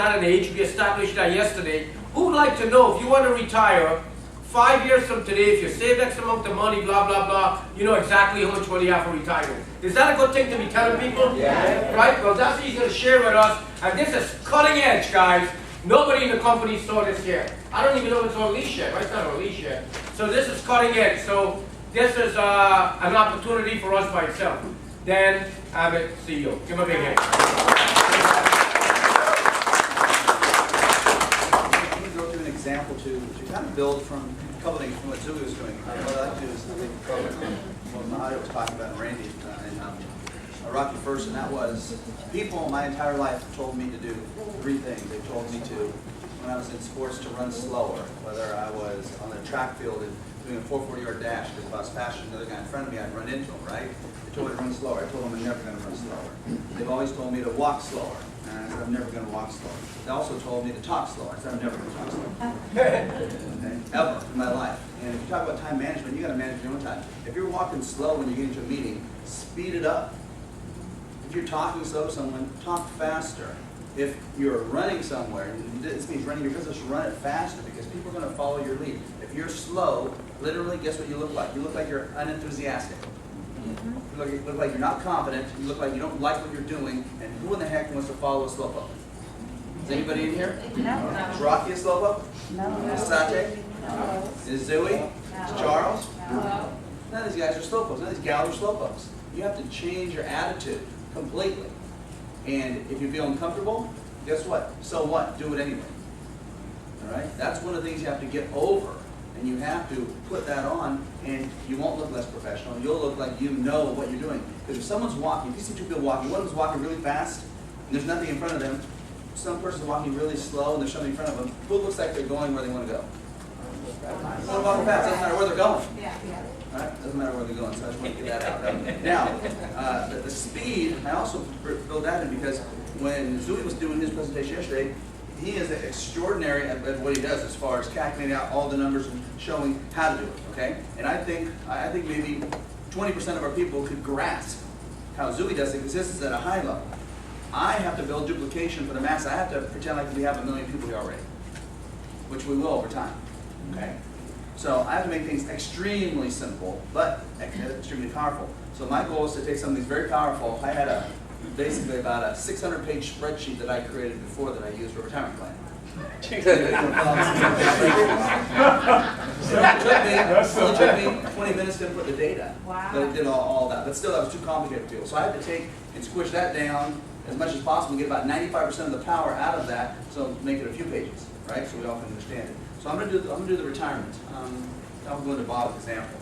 at an age, we established that yesterday. Who would like to know if you want to retire 5 years from today, if you save X amount of money, blah, blah, blah, you know exactly how much money you have for retirement. Is that a good thing to be telling people? Yeah. Right? Well, that's what he's going to share with us. And this is cutting edge, guys. Nobody in the company saw this yet. I don't even know if it's released yet. Right? It's not released yet. So this is cutting edge. So this is an opportunity for us by itself. Then, Ahmad, CEO. Give him a big hand. Let me go through an example to kind of build from a couple things from what Zuli was doing. What I like to do is I think what Mahadi was talking about and Randy and Rocky first, and that was people my entire life told me to do 3 things. They told me to, when I was in sports, to run slower, whether I was on the track field and doing a 440-yard dash, because if I was faster than the other guy in front of me, I'd run into him, right? They told me to run slower. I told them I'm never going to run slower. They've always told me to walk slower, and I said I'm never going to walk slower. They also told me to talk slower. I said I'm never going to talk slower. Okay? Ever in my life. And if you talk about time management, you got to manage your own time. If you're walking slow when you get into a meeting, speed it up. If you're talking slow to someone, talk faster. If you're running somewhere, and this means running your business, run it faster because people are going to follow your lead. If you're slow, literally, guess what you look like? You look like you're unenthusiastic. You look like you're not confident. You look like you don't like what you're doing. And who in the heck wants to follow a slowpoke? Is anybody in here? No. Is Rocky a slowpoke? No. Is Sattie? No. Is Zooey? No. Is Charles? No. None of these guys are slowpokes. None of these gals are slowpokes. You have to change your attitude completely. And if you feel uncomfortable, guess what? So what? Do it anyway. All right? That's one of the things you have to get over. And you have to put that on, and you won't look less professional. You'll look like you know what you're doing. Because if someone's walking, if you see 2 people walking, one of them's walking really fast, and there's nothing in front of them, some person's walking really slow, and there's something in front of them, who looks like they're going where they want to go? Someone walking fast, doesn't matter where they're going. Right? Doesn't matter where they're going, so I just want to get that out. Right? Now, the speed, I also build that in because when Zuli was doing his presentation yesterday, he is extraordinary at what he does as far as calculating out all the numbers and showing how to do it, okay? And I think maybe 20% of our people could grasp how Zuli does it because this is at a high level. I have to build duplication for the mass. I have to pretend like we have 1 million people here already, which we will over time, okay? So I have to make things extremely simple, but extremely powerful. So my goal is to take something that's very powerful. I had basically about a 600-page spreadsheet that I created before that I used for a retirement plan. It took me 20 minutes to input the data. Wow. But it did all that. But still, that was too complicated for people. So I had to take and squish that down as much as possible and get about 95% of the power out of that, so make it a few pages, right? So we all can understand it. So I'm going to do the retirement. I'll go into Bob's example.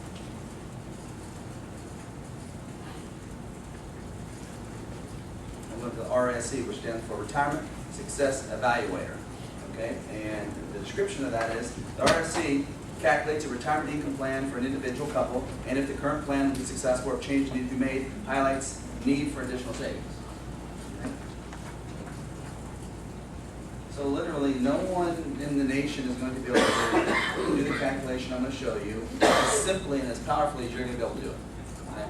I'm going to the RSE, which stands for Retirement Success Evaluator. Okay, and the description of that is the RSE calculates a retirement income plan for an individual couple, and if the current plan will be successful or changes need to be made, highlights need for additional savings. Okay. So literally, no one in the nation is going to be able to do the calculation I'm going to show you as simply and as powerfully as you're going to be able to do it. Okay.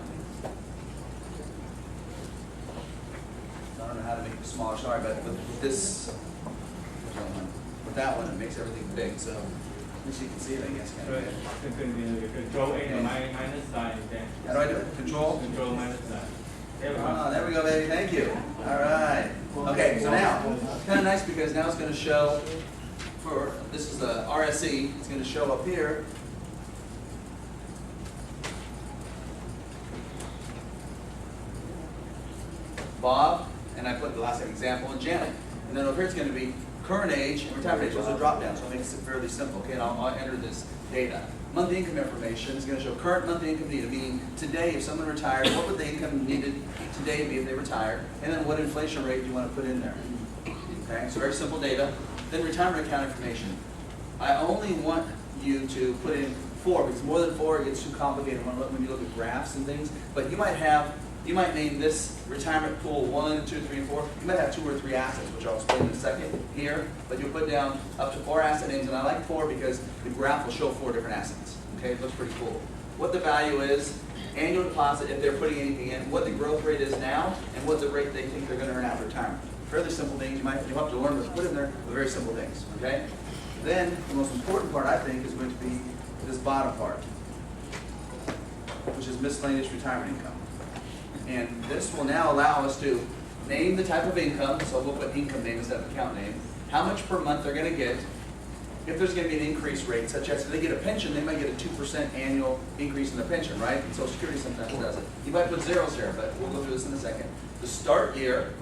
I don't know how to make it smaller, sorry, but with this, with that one, it makes everything big. So, at least you can see it, I guess. Kind of. Control A minus sign. How do I do it? Control? Control minus sign. There we go, baby. Thank you. All right. Okay, so now, it's kind of nice because now it's going to show, this is the RSE, it's going to show up here. Bob, and I put the last example, and Janet. And then over here it's going to be current age and retirement age. Those are drop down, so it makes it fairly simple. Okay, and I'll enter this data. Monthly income information is going to show current monthly income needed, meaning today if someone retired, what would the income needed today be if they retired, and then what inflation rate do you want to put in there. Okay, so very simple data. Then retirement account information. I only want you to put in 4, because more than 4 it gets too complicated when you look at graphs and things, but you might name this retirement pool 1, 2, 3, 4. You might have 2 or 3 assets, which I'll explain in a second here. But you'll put down up to 4 asset names, and I like 4 because the graph will show 4 different assets. Okay, it looks pretty cool. What the value is, annual deposit if they're putting anything in, what the growth rate is now, and what the rate they think they're going to earn after retirement. fairly simple things. You'll have to learn to put in there the very simple things, okay? Then, the most important part, I think, is going to be this bottom part, which is miscellaneous retirement income. And this will now allow us to name the type of income, so we'll put income name instead of account name, how much per month they're going to get, if there's going to be an increase rate, such as if they get a pension, they might get a 2% annual increase in their pension, right? And Social Security sometimes does it. You might put zeros here, but we'll go through this in a second. The start year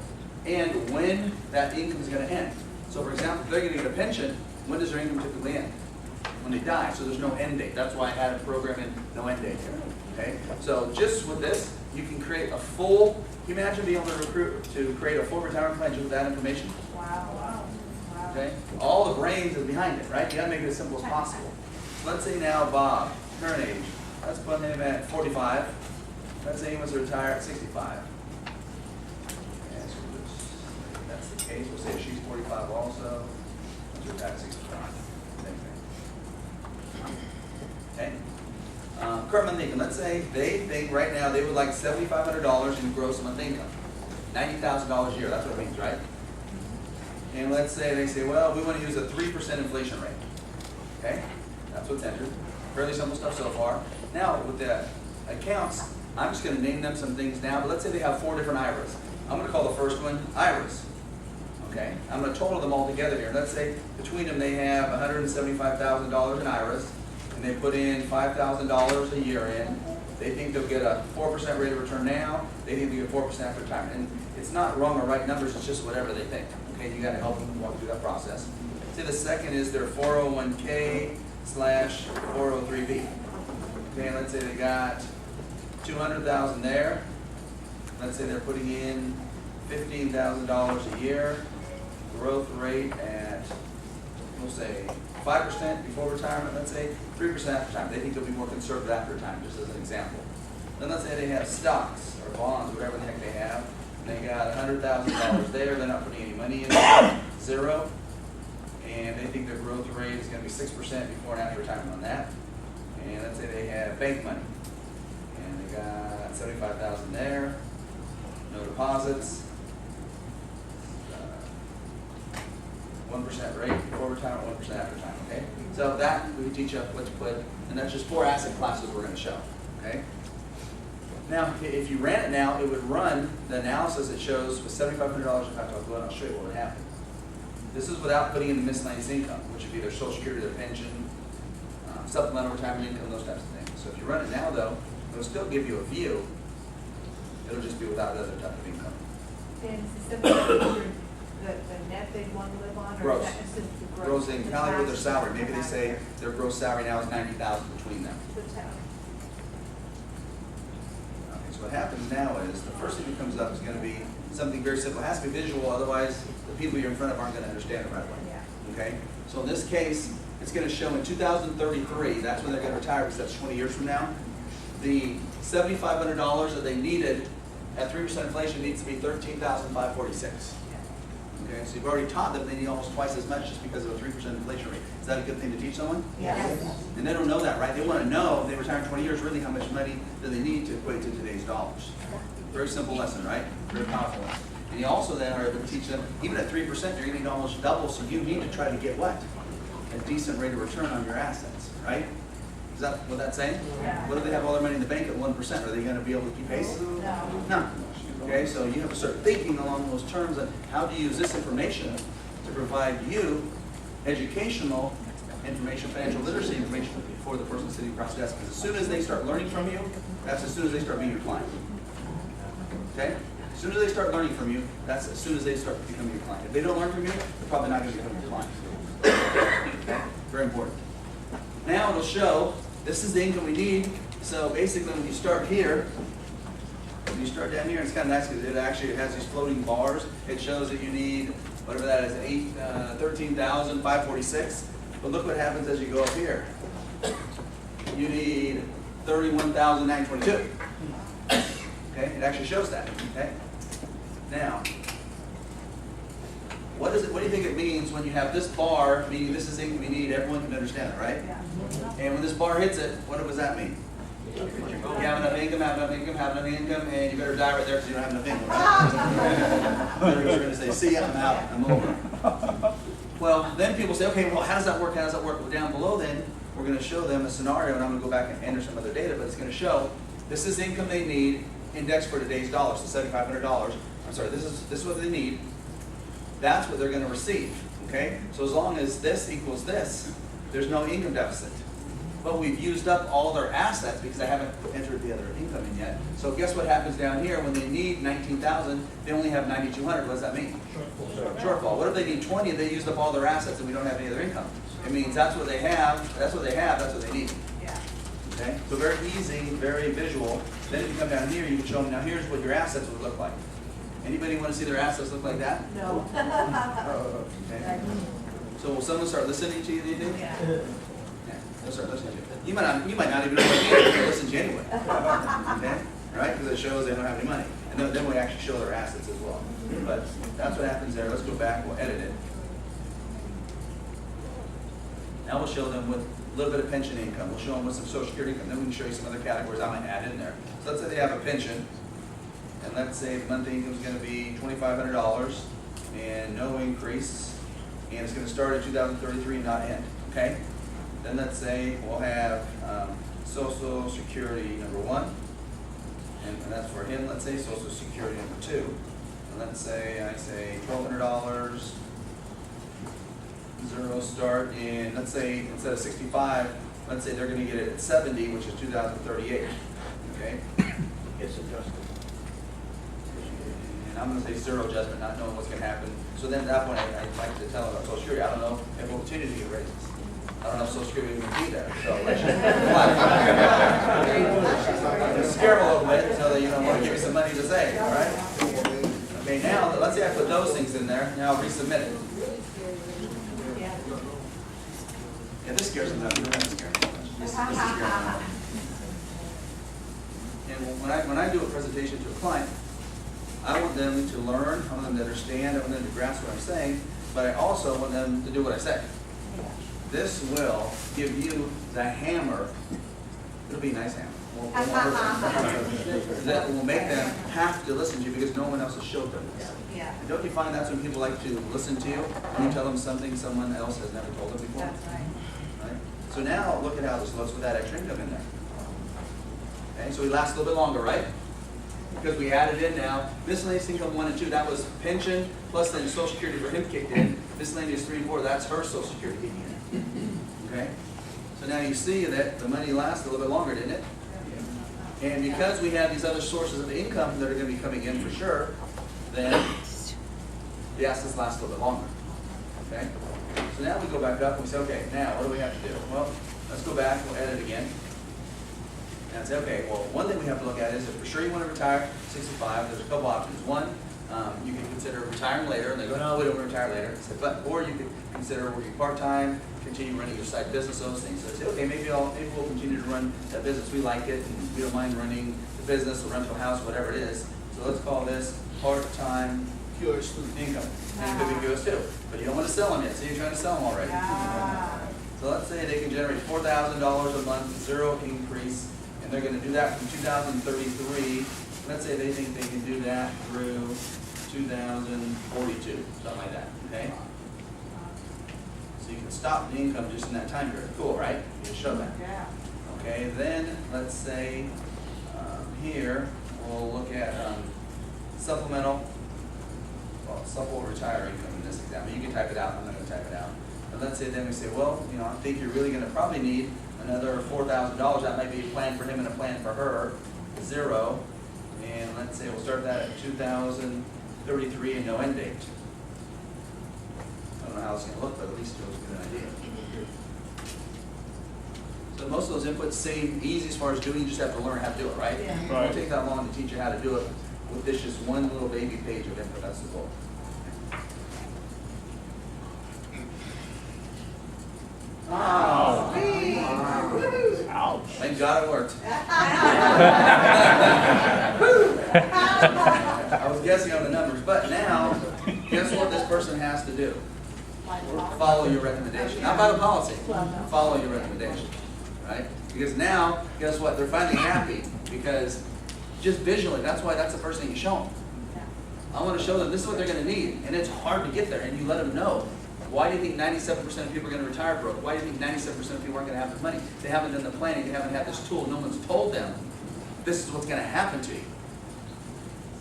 and when that income is going to end. So for example, if they're going to get a pension, when does their income typically end? When they die, so there's no end date. That's why I had a program in no end date here. Okay? So just with this, you can create a full, can you imagine being able to create a full retirement plan just with that information? Wow. Okay? All the brains is behind it, right? You gotta make it as simple as possible. So let's say now Bob, current age, let's put him at 45. Let's say he wants to retire at 65. And so that's the case. We'll say she's 45 also. Let's retire at 65. Same thing. Okay? Current monthly income. Let's say they think right now they would like $7,500 in gross monthly income. $90,000 a year. That's what it means, right? And let's say they say, well, we want to use a 3% inflation rate. Okay? That's what's entered. Fairly simple stuff so far. Now, with the accounts, I'm just going to name them some things now, but let's say they have 4 different IRAs. I'm going to call the first one IRAs. Okay? I'm going to total them all together here. Let's say between them they have $175,000 in IRAs, and they put in $5,000 a year in. They think they'll get a 4% rate of return now. They think they'll get 4% after retirement. And it's not wrong or right numbers, it's just whatever they think. Okay, you got to help them walk through that process. See, the second is their 401k / 403b. Okay, let's say they got $200,000 there. Let's say they're putting in $15,000 a year. Growth rate at, we'll say, 5% before retirement. Let's say 3% after retirement. They think they'll be more conservative after retirement, just as an example. Then let's say they have stocks or bonds, whatever the heck they have. They got $100,000 there. They're not putting any money in there, 0. And they think their growth rate is going to be 6% before and after retirement on that. And let's say they have bank money. And they got $75,000 there. No deposits. 1% rate before retirement, 1% after retirement. Okay? So that we teach you what to put, and that's just 4 asset classes we're going to show. Okay? Now, if you ran it now, it would run the analysis it shows with $7,500 in fact, I'll go and I'll show you what would happen. This is without putting in the miscellaneous income, which would be their Social Security, their pension, supplemental retirement income, those types of things. So if you run it now, though, it'll still give you a view. It'll just be without the other type of income. And is it the net they want to live on? Or Gross. is that just the gross? Gross income, kind of with their salary. Maybe they say their gross salary now is $90,000 between them. Okay, so what happens now is the first thing that comes up is going to be something very simple. It has to be visual, otherwise the people you're in front of aren't going to understand it right away. Yeah. Okay? So in this case, it's going to show in 2033, that's when they're going to retire, because that's 20 years from now. The $7,500 that they needed at 3% inflation needs to be $13,546. Okay, so you've already taught them they need almost twice as much just because of a 3% inflation rate. Is that a good thing to teach someone? Yes. And they don't know that, right? They want to know, if they retire in 20 years, really how much money do they need to equate to today's dollars. Very simple lesson, right? Very powerful lesson. And you also then are able to teach them, even at 3%, you're going to need almost double, so you need to try to get what? A decent rate of return on your assets, right? Is that what that's saying? Yeah. What if they have all their money in the bank at 1%? Are they going to be able to keep pace? No. No. Okay, so you have to start thinking along those terms of how to use this information to provide you educational information, financial literacy information for the person sitting across the desk. Because as soon as they start learning from you, that's as soon as they start being your client. Okay? As soon as they start learning from you, that's as soon as they start becoming your client. If they don't learn from you, they're probably not going to become your client. Okay? Very important. Now it'll show this is the income we need. So basically when you start here, when you start down here, it's kind of nice because it actually has these floating bars. It shows that you need, whatever that is, 13,546. But look what happens as you go up here. You need 31,922. Okay, it actually shows that. Okay. Now, what do you think it means when you have this bar, meaning this is income you need? Everyone can understand it, right? Yeah. And when this bar hits it, what does that mean? You have enough income, have enough income, have enough income, and you better die right there because you don't have enough income. Right? They're going to say, see, I'm out, I'm over. Well, then people say, okay, well, how does that work? How does that work? Well, down below then, we're going to show them a scenario, and I'm going to go back and enter some other data, but it's going to show this is the income they need, indexed for today's dollars, so $7,500. I'm sorry, this is what they need. That's what they're going to receive, okay? So as long as this equals this, there's no income deficit. But we've used up all their assets because they haven't entered the other income in yet. So guess what happens down here when they need 19,000, they only have 9,200. What does that mean? Shortfall. What if they need 20 and they used up all their assets and we don't have any other income? It means that's what they have, that's what they have, that's what they need. Yeah. Okay? So very easy, very visual. Then if you come down here, you can show them, now here's what your assets would look like. Anybody want to see their assets look like that? No. Okay. So will someone start listening to you, do you think? Yeah. Yeah, they'll start listening to you. You might not even know what it is, they'll listen to you anyway. Okay? Right? Because it shows they don't have any money. And then we actually show their assets as well. But that's what happens there. Let's go back, we'll edit it. Now we'll show them with a little bit of pension income. We'll show them with some social security income. Then we can show you some other categories I might add in there. So let's say they have a pension. And let's say the monthly income is going to be $2,500 and no increase. And it's going to start at 2033 and not end. Okay? Then let's say we'll have Social Security number 1. And that's for him, let's say Social Security number 2. And let's say I say $1,200. Zero start in, let's say instead of 65, let's say they're going to get it at 70, which is 2038. Okay? It's adjusted. And I'm going to say zero adjustment, not knowing what's going to happen. So then at that point, I'd like to tell them about Social Security. I don't know if we'll continue to get raises. I don't know if Social Security will be there. So let's just scare them a little bit so that you don't want to give me some money to save. All right? Okay, now let's say I put those things in there. Now I'll resubmit it. Yeah, this scares them. You don't have to scare them. This scares them. And when I do a presentation to a client, I want them to learn, I want them to understand, I want them to grasp what I'm saying, but I also want them to do what I say. This will give you the hammer. It'll be a nice hammer. That will make them have to listen to you because no one else has showed them this. Yeah. And don't you find that's when people like to listen to you and you tell them something someone else has never told them before? That's right. Right? So now look at how this looks with that extra income in there. Okay, so we last a little bit longer, right? Because we added in now miscellaneous income 1 and 2. That was pension plus then Social Security for him kicked in. Miscellaneous 3 and 4. That's her Social Security kicking in. Okay. So now you see that the money lasted a little bit longer, didn't it? And because we have these other sources of income that are going to be coming in for sure, then the assets last a little bit longer. Okay. So now we go back up and we say, okay, now what do we have to do? Well, let's go back. We'll edit again. And say, okay, well, one thing we have to look at is if for sure you want to retire 65, there's a couple options. One, you can consider retiring later, and they go, no, we don't want to retire later. Or you could consider working part-time, continue running your side business, those things. So say, okay, maybe we'll continue to run that business. We like it, and we don't mind running the business, the rental house, whatever it is. So let's call this part-time QS2 income. And it could be QS2, but you don't want to sell them yet. So you're trying to sell them already. So let's say they can generate $4,000 a month, zero increase. And they're going to do that from 2033. Let's say they think they can do that through 2042, something like that, okay? So you can stop the income just in that time period. Cool, right? You can show that. Yeah. Okay, then let's say here we'll look at supplemental retire income in this example. You can type it out. I'm not going to type it out. But let's say then we say, well, you know, I think you're really going to probably need another $4,000. That might be a plan for him and a plan for her. Zero. And let's say we'll start that at 2033 and no end date. I don't know how it's going to look, but at least it was a good idea. So most of those inputs seem easy as far as doing. You just have to learn how to do it, right? Yeah. It won't take that long to teach you how to do it with this just one little baby page of input. That's the goal. Oh. Ouch. Thank God it worked. I was guessing on the numbers, but now, guess what this person has to do? Follow your recommendation. Not by the policy. Follow your recommendation. right? Because now, guess what? They're finally happy because just visually, that's why that's the first thing you show them. I want to show them this is what they're going to need, and it's hard to get there, and you let them know. Why do you think 97% of people are going to retire broke? Why do you think 97% of people aren't going to have the money? They haven't done the planning, they haven't had this tool, no one's told them this is what's going to happen to you.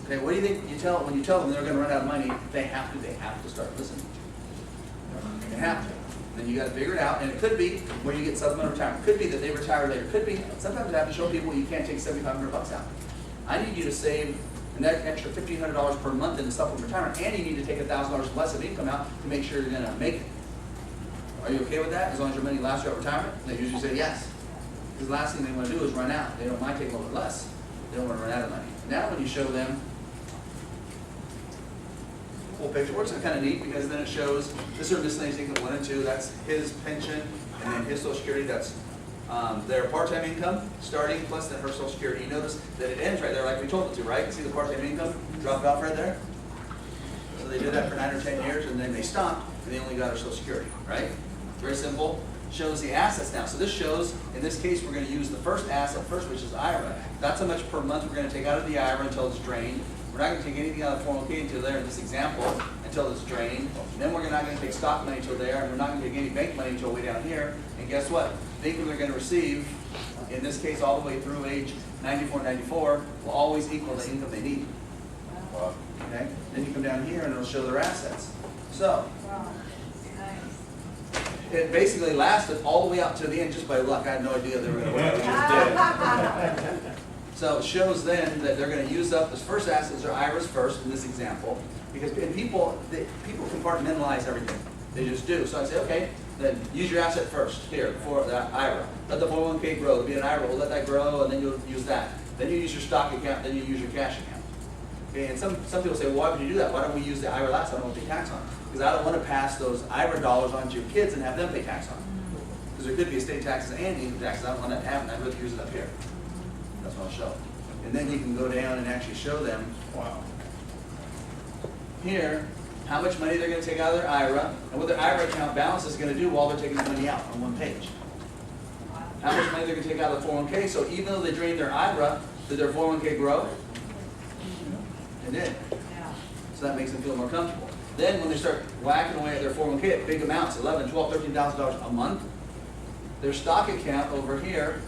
Okay, what do you think when you tell them they're going to run out of money, they have to start listening to you. They have to. Then you got to figure it out, and it could be where you get supplemental retirement. It could be that they retire later. It could be, sometimes I have to show people you can't take $7,500 out. I need you to save an extra $1,500 per month in the supplemental retirement, and you need to take $1,000 less of income out to make sure you're going to make it. Are you okay with that? As long as your money lasts you out retirement? They usually say yes. Because the last thing they want to do is run out. They don't mind taking a little bit less. They don't want to run out of money. Now when you show them full picture, works are kind of neat because then it shows this are miscellaneous income 1 and 2. That's his pension, and then his Social Security. That's their part-time income starting plus then her Social Security. You notice that it ends right there like we told it to, right? See the part-time income drop off right there? So they did that for 9 or 10 years, and then they stopped, and they only got her Social Security, right? Very simple. Shows the assets now. So this shows, in this case, we're going to use the first asset first, which is IRA. That's how much per month we're going to take out of the IRA until it's drained. We're not going to take anything out of the 401k until there in this example, until it's drained. And then we're not going to take stock money until there, and we're not going to take any bank money until way down here. And guess what? The income they're going to receive, in this case all the way through age 94, will always equal the income they need. Okay? Then you come down here and it'll show their assets. So, it basically lasted all the way up to the end just by luck. I had no idea they were going to work. It just did. So it shows then that they're going to use up, this first assets are IRAs first in this example, because people compartmentalize everything. They just do. So I say, okay, then use your asset first here for that IRA. Let the 401k grow. There'll be an IRA. We'll let that grow, and then you'll use that. Then you use your stock account. Then you use your cash account. Okay, and some people say, well, why would you do that? Why don't we use the IRA last? I don't want to pay tax on it. Because I don't want to pass those IRA dollars on to your kids and have them pay tax on it. Because there could be estate taxes and income taxes. I don't want that to happen. I'd rather use it up here. That's what I'll show. And then you can go down and actually show them, wow, here, how much money they're going to take out of their IRA and what their IRA account balance is going to do while they're taking the money out on one page. How much money they're going to take out of the 401k. So even though they drained their IRA, did their 401k grow? It did. So that makes them feel more comfortable. Then when they start whacking away at their 401k at big amounts, $11,000, $12,000, $13,000 a month, their stock account over here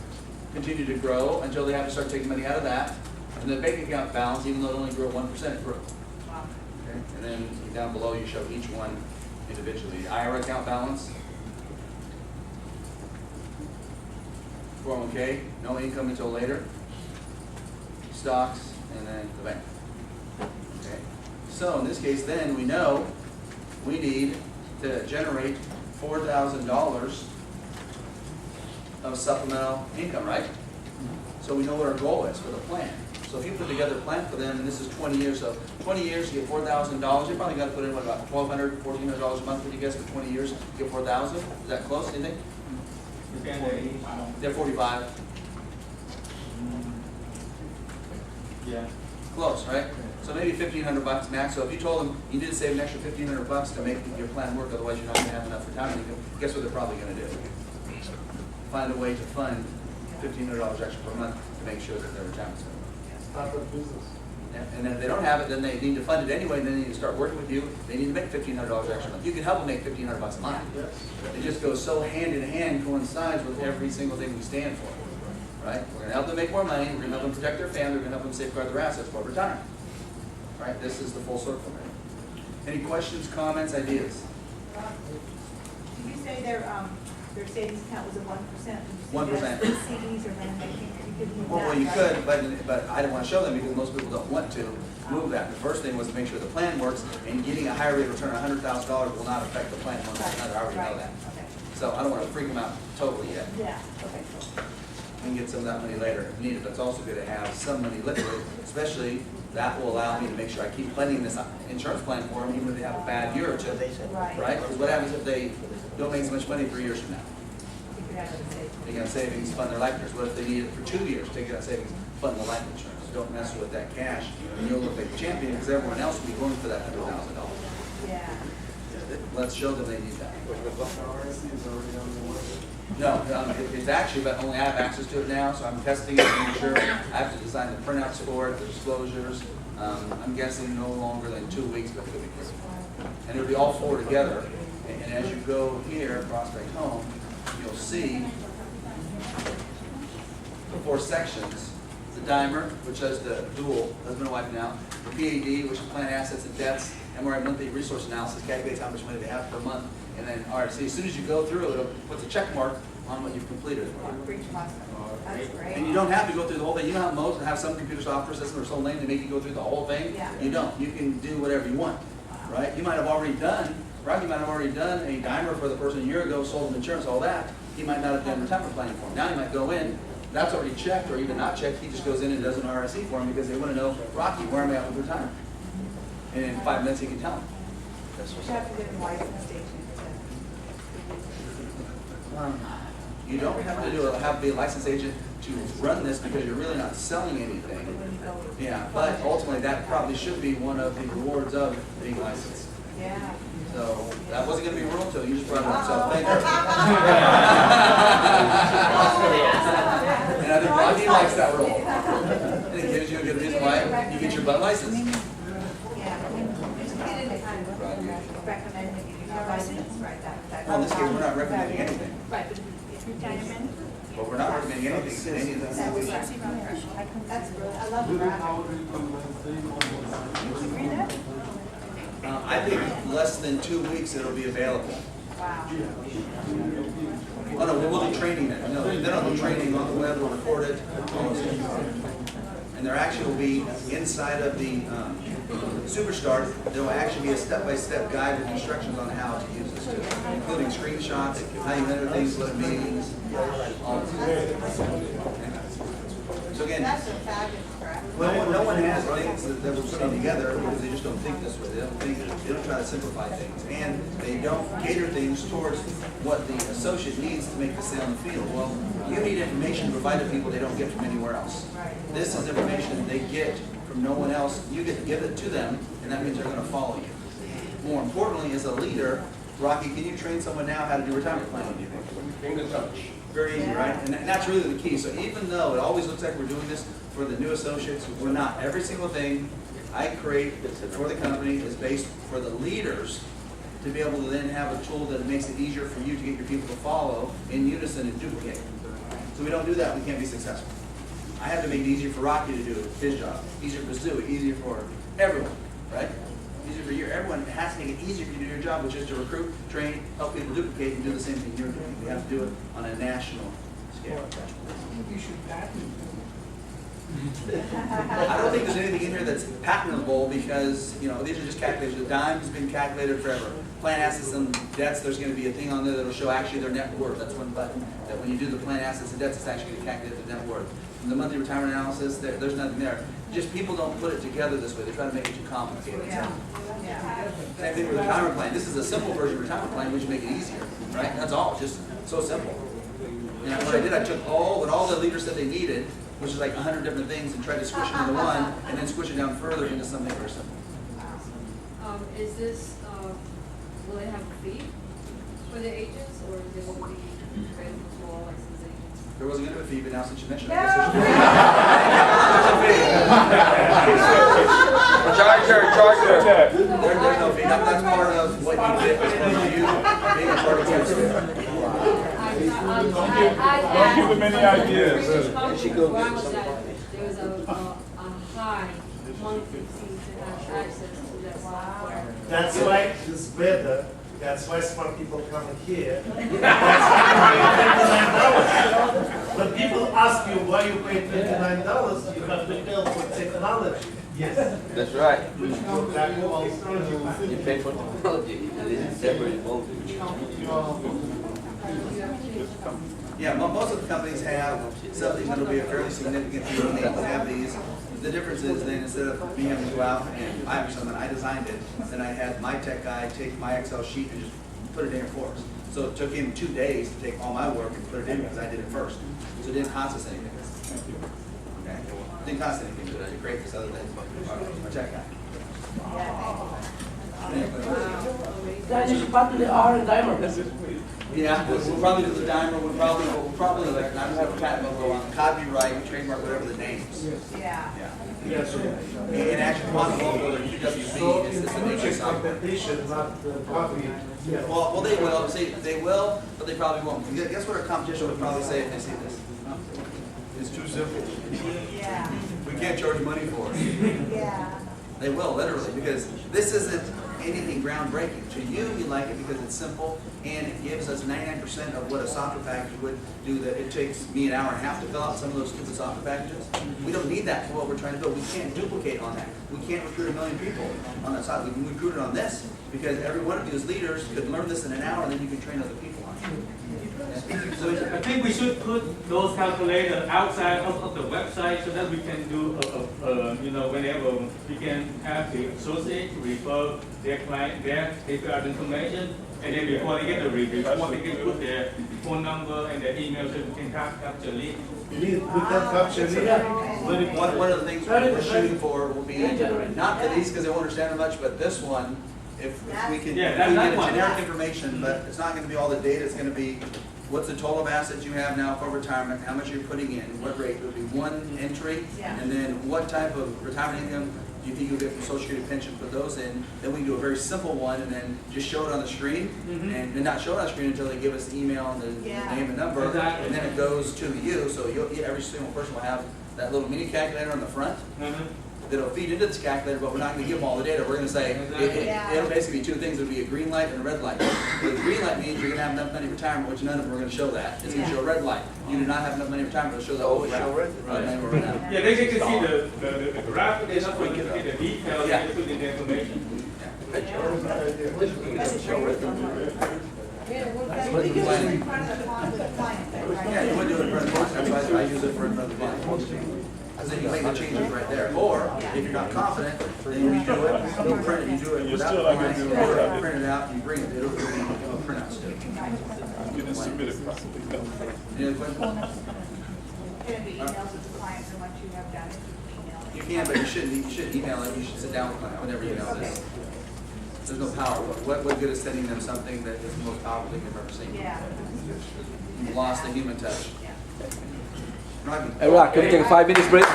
continue to grow until they have to start taking money out of that. And the bank account balance, even though it only grew 1%, it grew. Okay? And then down below you show each one individually. The IRA account balance, 401k, no income until later, stocks, and then the bank. Okay. So in this case then we know we need to generate $4,000 of supplemental income, right? So we know what our goal is for the plan. So if you put together a plan for them, and this is 20 years, so 20 years you get $4,000. You probably got to put in what, about $1,200, $1,400 a month. Would you guess for 20 years you get $4,000? Is that close? Do you think? They're 45. Yeah. Close, right? So maybe $1,500 max. So if you told them you need to save an extra $1,500 to make your plan work, otherwise you're not going to have enough retirement income, guess what they're probably going to do? Find a way to fund $1,500 extra per month to make sure that their retirement's going to work. Start a business. Yeah. And then if they don't have it, then they need to fund it anyway, and then they need to start working with you. They need to make $1,500 extra a month. You can help them make $1,500 a month. Yes. It just goes so hand in hand, coincides with every single thing we stand for. Right? We're going to help them make more money. We're going to help them protect their family. We're going to help them safeguard their assets for retirement. Right? This is the full circle. Right? Any questions, comments, ideas? Did you say their savings account was at 1%? 1%. CDs or land banking, you could use that, Well, you right? could, but I didn't want to show them because most people don't want to move that. The first thing was to make sure the plan works, and getting a higher rate of return of $100,000 will not affect the plan one way or another. I already know that. Okay. So I don't want to freak them out totally yet. Yeah, okay, cool. We can get some of that money later if needed, but it's also good to have some money liquid, especially that will allow me to make sure I keep funding this insurance plan for them even if they have a bad year or two. Right? Because what happens if they don't make as much money 3 years from now? They got savings, fund their life insurance. What if they need it for 2 years? Take that savings, fund the life insurance. Don't mess with that cash, and you'll look like a champion because everyone else will be going for that $100,000. Yeah. let's show them they need that. RSC is already on the way. No, it's actually, but only I have access to it now, so I'm testing it to make sure. I have to design the printouts for it, the disclosures. I'm guessing no longer than 2 weeks, but it could be quicker. And it'll be all 4 together. And as you go here, Prospect Home, you'll see the 4 sections. The DIMER, which does the dual, husband and wife now. The PAD, which is plan assets and debts. MRI monthly resource analysis, calculates how much money they have per month. And then RSC, as soon as you go through, it'll put the check mark on what you've completed. For each hospital. That's great. And you don't have to go through the whole thing. You know how most have some computer software systems are so lame they make you go through the whole thing? Yeah. You don't. You can do whatever you want, right? You might have already done, right? You might have already done a DIMER for the person a year ago, sold them insurance, all that. He might not have done retirement planning for him. Now he might go in, that's already checked, or even not checked. He just goes in and does an RSE for him because they want to know, Rocky, where am I at with retirement? And in 5 minutes he can tell him. That's You what's have to get a license station. You don't have to have to be a licensed agent to run this because you're really not selling anything. Yeah, but ultimately that probably should be one of the rewards of being licensed. Yeah. So that wasn't going to be a rule until you just brought it up. So thank you. And I think Rocky likes that rule. And it gives you a good reason why you get your butt license. Yeah. Just get it kind of recommending you have license, right? Well, in this case, we're not recommending anything. Right, but retirement. But we're not recommending anything in any of this. That's brilliant. I love the graphic. Read it? I think less than 2 weeks it'll be available. Wow. Oh no, we'll do training then. No, then I'll do training on the web, we'll record it. And there actually will be inside of the Superstart, there will actually be a step-by-step guide with instructions on how to use this too, including screenshots, how you enter things, what it means. So again, That's a fabulous graphic. no one has things that we're putting together because they just don't think this way. They don't try to simplify things. And they don't cater things towards what the associate needs to make the sale in the field. Well, you need information to provide to people they don't get from anywhere else. This is information they get from no one else. You get to give it to them, and that means they're going to follow you. More importantly, as a leader, Rocky, can you train someone now how to do retirement planning, do you think? Finger touch. Very easy, right? And that's really the key. So even though it always looks like we're doing this for the new associates, we're not. Every single thing I create for the company is based for the leaders to be able to then have a tool that makes it easier for you to get your people to follow in unison and duplicate. So we don't do that, we can't be successful. I have to make it easier for Rocky to do his job, easier for Stu, easier for everyone, right? Easier for you. Everyone has to make it easier for you to do your job, which is to recruit, train, help people duplicate, and do the same thing you're doing. We have to do it on a national scale. You should patent I don't think there's anything in here that's patentable because, you know, these are just calculations. The dime's been calculated forever. Plan assets and debts, there's going to be a thing on there that'll show actually their net worth. That's one button. That when you do the plan assets and debts, it's actually going to calculate the net worth. And the monthly retirement analysis, there's nothing there. Just people don't put it together this way. They try to make it too complicated. Yeah. Yeah. Same thing with the retirement plan. This is a simple version of retirement plan. We should make it easier, right? That's all. Just so simple. And what I did, I took what all the leaders said they needed, which is like 100 different things, and tried to squish it into one, and then squish it down further into something very simple. Is this, will it have a fee for the agents, or is it will be available to all licensed agents? There wasn't going to be a fee, but now since you mentioned it, No. I guess Charge her. there's no fee. That's part of what you get as part of you being a part of QS2. Don't give them any ideas. There was a high monthly fee to have access to that software. That's why it's better. That's why smart people come here. That's why you pay $29. When people ask you why you pay $29, you have to tell for technology. Yes. That's right. Which go back to all You pay for technology, it is separate voltage. Yeah, most of the companies have something that'll be a fairly significant fee when they have these. The difference is then instead of me having to go out and I have something, I designed it, then I had my tech guy take my Excel sheet and just put it in here for us. So it took him 2 days to take all my work and put it in because I did it first. So it didn't cost us anything. Okay? It didn't cost anything to create this other than our tech guy. Guys, you should partner the R and diamond. Yeah, we'll probably do the dimer, we'll probably, like, I don't have a patent, but we'll copyright, trademark, whatever the names. Yeah. Yeah. And actually, possible, whether UWB is the name of the software. Competition, not copy. Well, they will, see, they will, but they probably won't. Guess what our competition would probably say if they see this? It's too simple. Yeah. We can't charge money for it. Yeah. They will, literally, because this isn't anything groundbreaking. To you, you like it because it's simple, and it gives us 99% of what a software package would do. That it takes me an hour and a half to fill out some of those stupid software packages. We don't need that for what we're trying to build. We can't duplicate on that. We can't recruit 1 million people on that side. We can recruit it on this, because every one of you as leaders could learn this in an hour, and then you can train other people on it. So I think we should put those calculators outside of the website so that we can do, whenever we can have the associate refer their client, their KPI information, and then before they get the report, they can put their phone number and their email so we can capture lead. We can capture lead. One of the things we're shooting for will be, not for these because they won't understand it much, but this one, if we can, Yeah, if we that get one. generic information, but it's not going to be all the data, it's going to be what's the total of assets you have now for retirement, how much you're putting in, what rate, it would be one entry, Yeah. and then what type of retirement income do you think you'll get from Social Security pension, put those in, then we can do a very simple one, and then just show it on the screen, and then not show it on the screen until they give us the email and the Yeah. name and number, Exactly. and then it goes to you, so every single person will have that little mini calculator on the front, that'll feed into this calculator, but we're not going to give them all the data. We're going to say, it'll basically be two things. It'll be a green light and a red light. The green light means you're going to have enough money in retirement, which none of them are going to show that. It's going to show a red light. You do not have enough money in retirement, it'll show that whole graph. Yeah, they can see the graph, but they're not going to get the details, they put in the information. We do it in front of the client, right? Yeah, you would do it in front of the client. That's why I use it for in front of the client. Because then you make the changes right there. Or, if you're not confident, then you redo it, you print it, you do it without the client, you print it out, you bring it, it'll be a printout still. Any other questions? Can it be emailed to the clients and once you have done it, you can email it? You can, but you shouldn't email it. You should sit down with the client. I would never email this. There's no power. What good is sending them something that is the most powerful thing you've ever seen? Yeah. You've lost the human touch. Yeah. Hey, Rock, can we take a 5 minutes break?